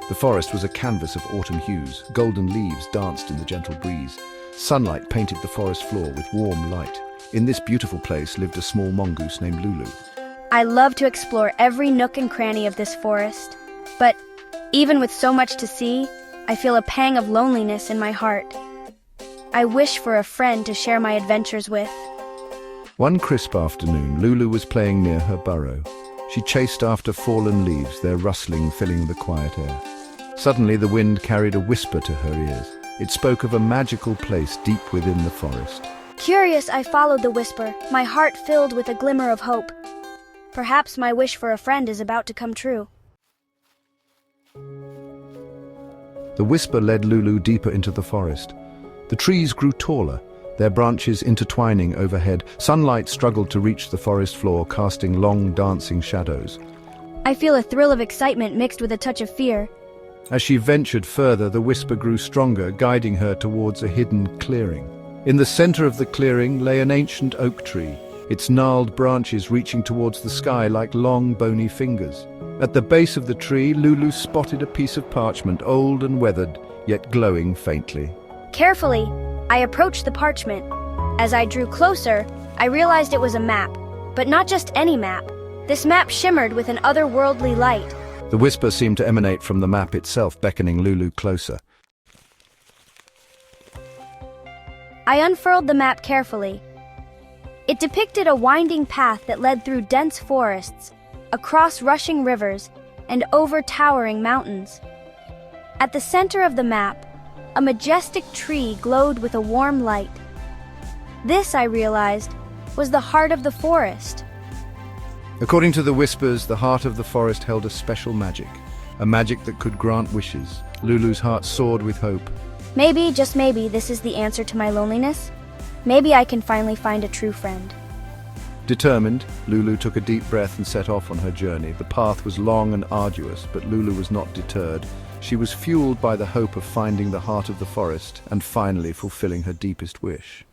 The forest was a canvas of autumn hues. Golden leaves danced in the gentle breeze. Sunlight painted the forest floor with warm light. In this beautiful place lived a small mongoose named Lulu. I love to explore every nook and cranny of this forest, but even with so much to see, I feel a pang of loneliness in my heart. I wish for a friend to share my adventures with. One crisp afternoon, Lulu was playing near her burrow. She chased after fallen leaves, their rustling filling the quiet air. Suddenly, the wind carried a whisper to her ears. It spoke of a magical place deep within the forest. Curious, I followed the whisper, my heart filled with a glimmer of hope. Perhaps my wish for a friend is about to come true. The whisper led Lulu deeper into the forest. The trees grew taller, their branches intertwining overhead. Sunlight struggled to reach the forest floor, casting long, dancing shadows. I feel a thrill of excitement mixed with a touch of fear. As she ventured further, the whisper grew stronger, guiding her towards a hidden clearing. In the center of the clearing lay an ancient oak tree, its gnarled branches reaching towards the sky like long, bony fingers. At the base of the tree, Lulu spotted a piece of parchment, old and weathered, yet glowing faintly. Carefully, I approached the parchment. As I drew closer, I realized it was a map, but not just any map. This map shimmered with an otherworldly light. The whisper seemed to emanate from the map itself, beckoning Lulu closer. I unfurled the map carefully. It depicted a winding path that led through dense forests, across rushing rivers, and over towering mountains. At the center of the map, a majestic tree glowed with a warm light. This, I realized, was the heart of the forest. According to the whispers, the heart of the forest held a special magic, a magic that could grant wishes. Lulu's heart soared with hope. Maybe, just maybe, this is the answer to my loneliness. Maybe I can finally find a true friend. Determined, Lulu took a deep breath and set off on her journey. The path was long and arduous, but Lulu was not deterred. She was fueled by the hope of finding the heart of the forest and finally fulfilling her deepest wish.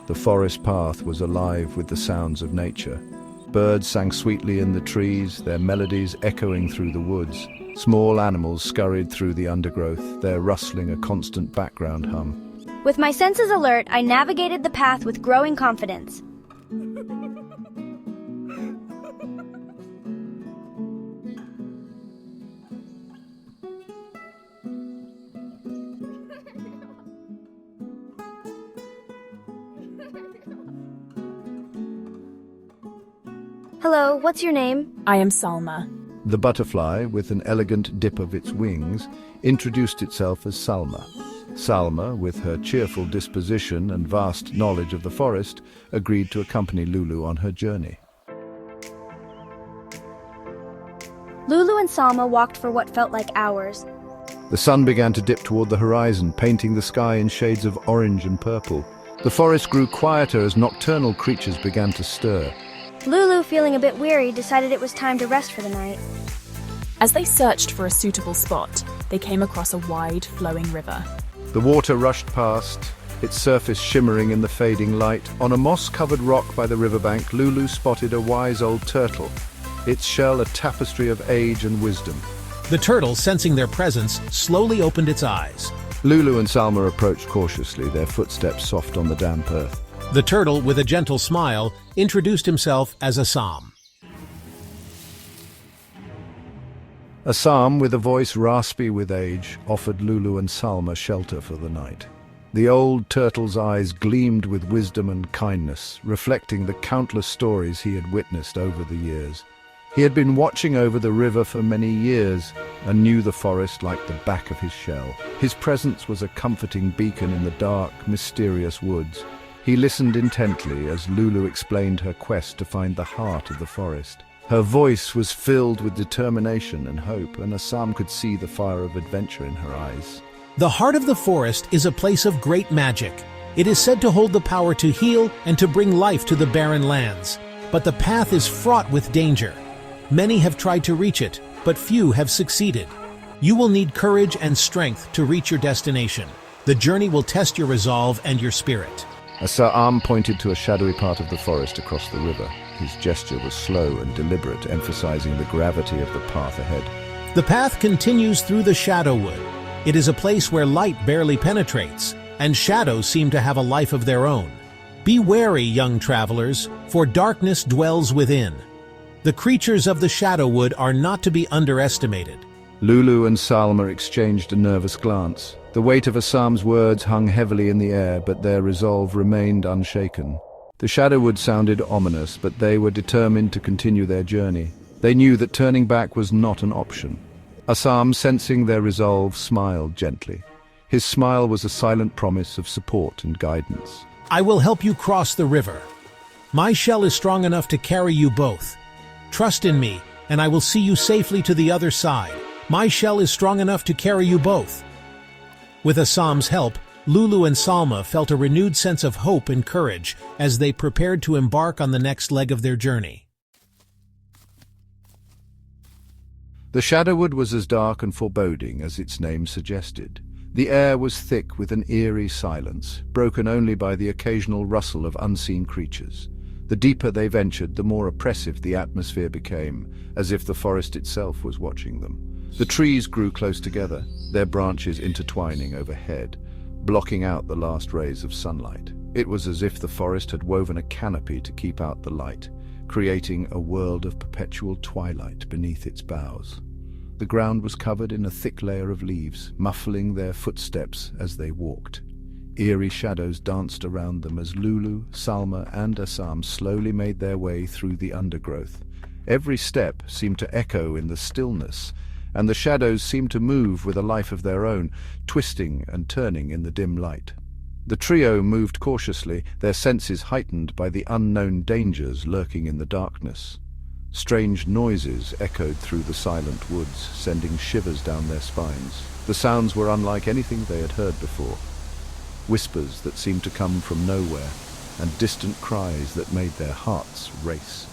The forest path was alive with the sounds of nature. Birds sang sweetly in the trees, their melodies echoing through the woods. Small animals scurried through the undergrowth, their rustling a constant background hum. With my senses alert, I navigated the path with growing confidence. Hello, what's your name? I am Salma. The butterfly, with an elegant dip of its wings, introduced itself as Salma. Salma, with her cheerful disposition and vast knowledge of the forest, agreed to accompany Lulu on her journey. Lulu and Salma walked for what felt like hours. The sun began to dip toward the horizon, painting the sky in shades of orange and purple. The forest grew quieter as nocturnal creatures began to stir. Lulu, feeling a bit weary, decided it was time to rest for the night. As they searched for a suitable spot, they came across a wide, flowing river. The water rushed past, its surface shimmering in the fading light. On a moss-covered rock by the riverbank, Lulu spotted a wise old turtle, its shell a tapestry of age and wisdom. The turtle, sensing their presence, slowly opened its eyes. Lulu and Salma approached cautiously, their footsteps soft on the damp earth. The turtle, with a gentle smile, introduced himself as Assam. Assam, with a voice raspy with age, offered Lulu and Salma shelter for the night. The old turtle's eyes gleamed with wisdom and kindness, reflecting the countless stories he had witnessed over the years. He had been watching over the river for many years and knew the forest like the back of his shell. His presence was a comforting beacon in the dark, mysterious woods. He listened intently as Lulu explained her quest to find the heart of the forest. Her voice was filled with determination and hope, and Assam could see the fire of adventure in her eyes. The heart of the forest is a place of great magic. It is said to hold the power to heal and to bring life to the barren lands. But the path is fraught with danger. Many have tried to reach it, but few have succeeded. You will need courage and strength to reach your destination. The journey will test your resolve and your spirit. Assam pointed to a shadowy part of the forest across the river. His gesture was slow and deliberate, emphasizing the gravity of the path ahead. The path continues through the Shadowwood. It is a place where light barely penetrates, and shadows seem to have a life of their own. Be wary, young travelers, for darkness dwells within. The creatures of the Shadowwood are not to be underestimated. Lulu and Salma exchanged a nervous glance. The weight of Assam's words hung heavily in the air, but their resolve remained unshaken. The Shadowwood sounded ominous, but they were determined to continue their journey. They knew that turning back was not an option. Assam, sensing their resolve, smiled gently. His smile was a silent promise of support and guidance. I will help you cross the river. My shell is strong enough to carry you both. Trust in me, and I will see you safely to the other side. My shell is strong enough to carry you both. With Assam's help, Lulu and Salma felt a renewed sense of hope and courage as they prepared to embark on the next leg of their journey. The Shadowwood was as dark and foreboding as its name suggested. The air was thick with an eerie silence, broken only by the occasional rustle of unseen creatures. The deeper they ventured, the more oppressive the atmosphere became, as if the forest itself was watching them. The trees grew close together, their branches intertwining overhead, blocking out the last rays of sunlight. It was as if the forest had woven a canopy to keep out the light, creating a world of perpetual twilight beneath its boughs. The ground was covered in a thick layer of leaves, muffling their footsteps as they walked. Eerie shadows danced around them as Lulu, Salma, and Assam slowly made their way through the undergrowth. Every step seemed to echo in the stillness, and the shadows seemed to move with a life of their own, twisting and turning in the dim light. The trio moved cautiously, their senses heightened by the unknown dangers lurking in the darkness. Strange noises echoed through the silent woods, sending shivers down their spines. The sounds were unlike anything they had heard before. Whispers that seemed to come from nowhere, and distant cries that made their hearts race.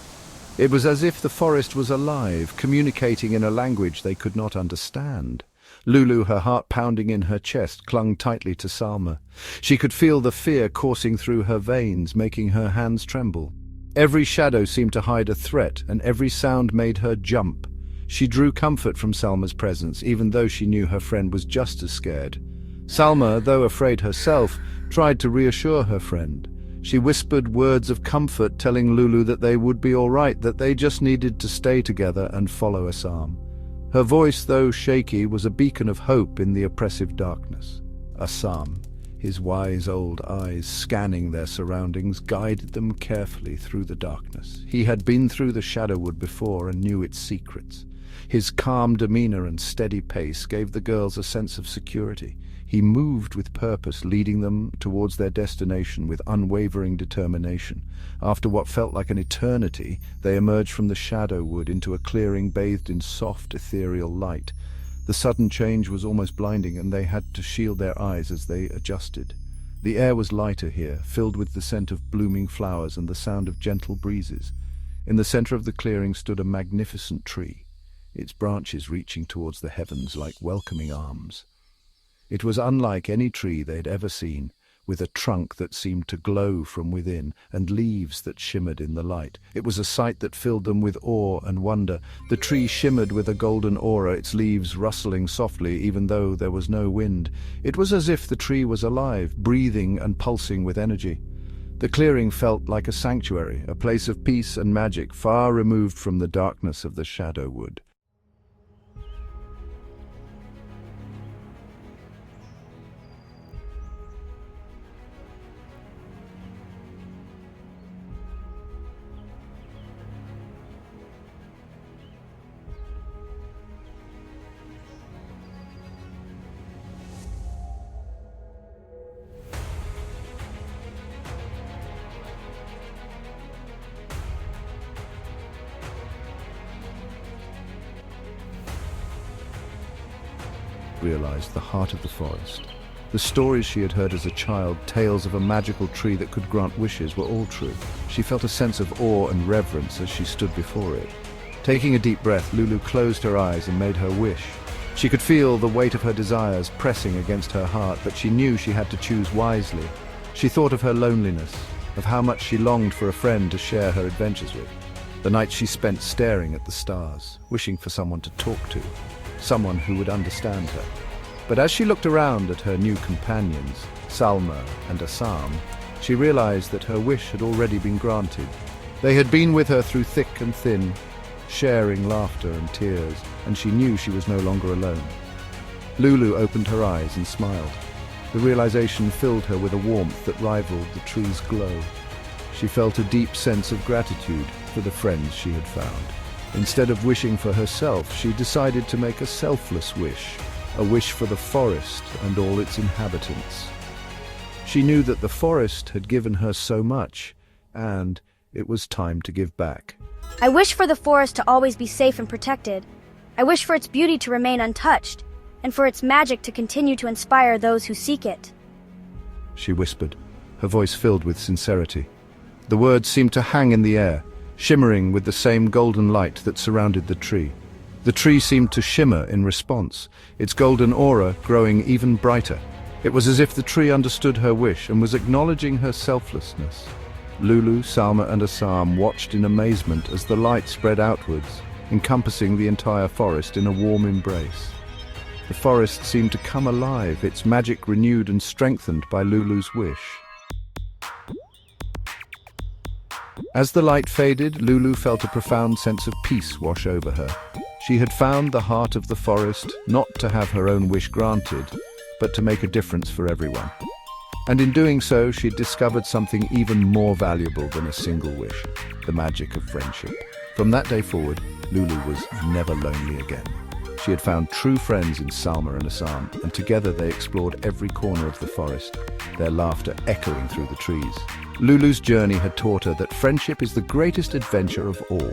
It was as if the forest was alive, communicating in a language they could not understand. Lulu, her heart pounding in her chest, clung tightly to Salma. She could feel the fear coursing through her veins, making her hands tremble. Every shadow seemed to hide a threat, and every sound made her jump. She drew comfort from Salma's presence, even though she knew her friend was just as scared. Salma, though afraid herself, tried to reassure her friend. She whispered words of comfort, telling Lulu that they would be all right, that they just needed to stay together and follow Assam. Her voice, though shaky, was a beacon of hope in the oppressive darkness. Assam, his wise old eyes scanning their surroundings, guided them carefully through the darkness. He had been through the Shadowwood before and knew its secrets. His calm demeanor and steady pace gave the girls a sense of security. He moved with purpose, leading them towards their destination with unwavering determination. After what felt like an eternity, they emerged from the Shadowwood into a clearing bathed in soft, ethereal light. The sudden change was almost blinding, and they had to shield their eyes as they adjusted. The air was lighter here, filled with the scent of blooming flowers and the sound of gentle breezes. In the center of the clearing stood a magnificent tree, its branches reaching towards the heavens like welcoming arms. It was unlike any tree they had ever seen, with a trunk that seemed to glow from within and leaves that shimmered in the light. It was a sight that filled them with awe and wonder. The tree shimmered with a golden aura, its leaves rustling softly even though there was no wind. It was as if the tree was alive, breathing and pulsing with energy. The clearing felt like a sanctuary, a place of peace and magic, far removed from the darkness of the Shadowwood. Realized the heart of the forest. The stories she had heard as a child, tales of a magical tree that could grant wishes, were all true. She felt a sense of awe and reverence as she stood before it. Taking a deep breath, Lulu closed her eyes and made her wish. She could feel the weight of her desires pressing against her heart, but she knew she had to choose wisely. She thought of her loneliness, of how much she longed for a friend to share her adventures with. The nights she spent staring at the stars, wishing for someone to talk to, someone who would understand her. But as she looked around at her new companions, Salma and Assam, she realized that her wish had already been granted. They had been with her through thick and thin, sharing laughter and tears, and she knew she was no longer alone. Lulu opened her eyes and smiled. The realization filled her with a warmth that rivaled the tree's glow. She felt a deep sense of gratitude for the friends she had found. Instead of wishing for herself, she decided to make a selfless wish, a wish for the forest and all its inhabitants. She knew that the forest had given her so much, and it was time to give back. I wish for the forest to always be safe and protected. I wish for its beauty to remain untouched, and for its magic to continue to inspire those who seek it. She whispered, her voice filled with sincerity. The words seemed to hang in the air, shimmering with the same golden light that surrounded the tree. The tree seemed to shimmer in response, its golden aura growing even brighter. It was as if the tree understood her wish and was acknowledging her selflessness. Lulu, Salma and Assam watched in amazement as the light spread outwards, encompassing the entire forest in a warm embrace. The forest seemed to come alive, its magic renewed and strengthened by Lulu's wish. As the light faded, Lulu felt a profound sense of peace wash over her. She had found the heart of the forest, not to have her own wish granted, but to make a difference for everyone. And in doing so, she discovered something even more valuable than a single wish, the magic of friendship. From that day forward, Lulu was never lonely again. She had found true friends in Salma and Assam, and together they explored every corner of the forest, their laughter echoing through the trees. Lulu's journey had taught her that friendship is the greatest adventure of all.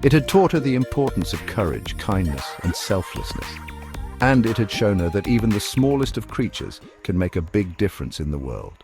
It had taught her the importance of courage, kindness, and selflessness. And it had shown her that even the smallest of creatures can make a big difference in the world.